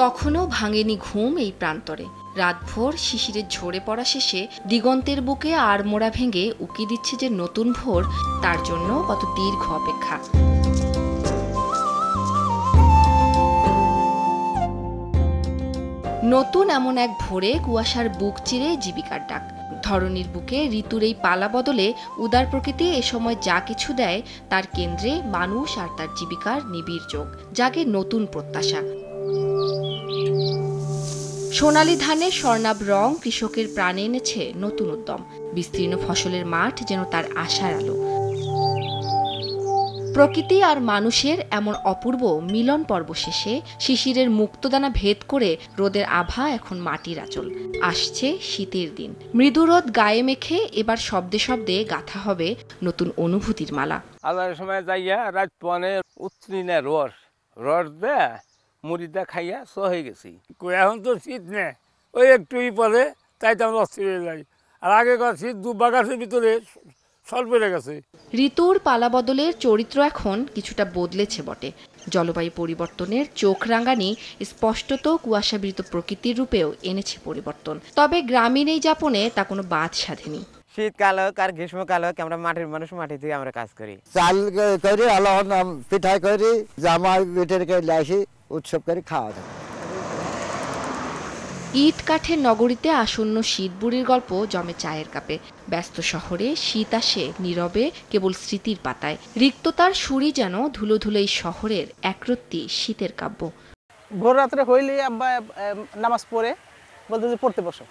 তখনও ভাঙেনি ঘুম এই প্রান্তরে। রাতভর শিশিরের ঝরে পড়া শেষে দিগন্তের বুকে আড়মোড়া ভেঙে উকি দিচ্ছে যে নতুন ভোর, তার জন্য কত দীর্ঘ অপেক্ষা। নতুন এমন এক ভোরে কুয়াশার বুক চিরে জীবিকার ডাক। ধরণীর বুকে ঋতুর এই পালা বদলে উদার প্রকৃতি এ সময় যা কিছু দেয়, তার কেন্দ্রে মানুষ আর তার জীবিকার নিবিড় যোগ, জাগে নতুন প্রত্যাশা। সোনালী ধানের স্বর্ণাভ রং কৃষকের প্রাণে এনেছে নতুন উদ্যম। বিস্তীর্ণ ফসলের মাঠ যেন তার আশার আলো। প্রকৃতি আর মানুষের এমন অপূর্ব মিলন পর্ব শেষে শিশিরের মুক্তদানা ভেদ করে রোদের আভা এখন মাটির আঁচল। আসছে শীতের দিন, মৃদু রোদ গায়ে মেখে এবার শব্দে শব্দে গাঁথা হবে নতুন অনুভূতির মালা। আলার সময় যাইয়া রাত পনে উঠলি না রস রস দে মুড়িটা খাইয়া হয়ে গেছি। এখন তো শীত নেই, ওই একটুই পরে তাই তো আমরা অস্থির হয়ে যাই। আর আগেকার শীত দুবাগাছের ভিতরে সল পড়ে গেছে। ঋতুর পালা বদলের চরিত্র এখন কিছুটা বদলেছে বটে। জলবায়ু পরিবর্তনের চোখ রাঙানি স্পষ্টত কুয়াশাবৃত প্রকৃতির রূপেও এনেছে পরিবর্তন। তবে গ্রামীণ এই যাপনে তা কোনো বাদ সাধেনি। শীতকাল হোক আর গ্রীষ্মকাল হোক, আমরা মাটির মানুষ, মাটিতে আমরা কাজ করি। চাল করি, আলো পিঠা করি, জামা পিঠের আসি, উৎসব করে খাওয়া দাওয়া। ইট কাঠের নগরীতে আসন্ন শীত বুড়ির গল্প জমে চায়ের কাপে। ব্যস্ত শহরে শীত আসে নীরবে, কেবল স্মৃতির পাতায়। রিক্ততার সুরি যেন ধুলো ধুলো এই শহরের একরত্তি শীতের কাব্য। ভোর রাত্রে হইলে আব্বা নামাজ পড়ে বলতে যে পড়তে বসো,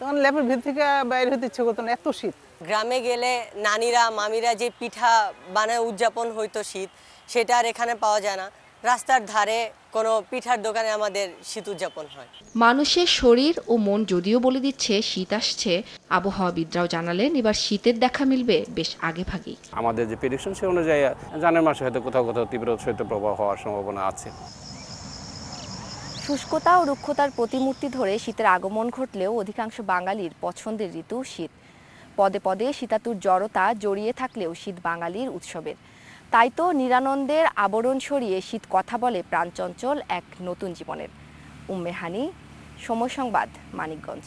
তখন ল্যাপের ভিতর থেকে বাইরে হতে ইচ্ছে করতো না, এত শীত। গ্রামে গেলে নানিরা মামিরা যে পিঠা বানায় উদযাপন হইতো শীত, সেটা আর এখানে পাওয়া যায় না। রাস্তার ধারে কোনো পিঠার দোকানে আমাদের শীত উদযাপন হয়। মানুষের শরীর ও মন যদিও বলে দিচ্ছে শীত আসছে, আবহাওয়াবিদরাও জানালেন এবার শীতের দেখা মিলবে বেশ আগে ভাগেই। আমাদের যে প্রেডিকশন সে অনুযায়ী জানুয়ারি মাসে হয়তো কোথাও কোথাও তীব্র শৈত্যপ্রবাহ হওয়ার সম্ভাবনা আছে। শুষ্কতা ও রুক্ষতার প্রতিমূর্তি ধরে শীতের আগমন ঘটলেও অধিকাংশ বাঙালির পছন্দের ঋতু শীত। পদে পদে শীতাতুর জড়তা জড়িয়ে থাকলেও শীত বাঙালির উৎসবের। তাই তো নিরানন্দের আবরণ সরিয়ে শীত কথা বলে প্রাণচঞ্চল এক নতুন জীবনের। উম্মে হানি, সময় সংবাদ, মানিকগঞ্জ।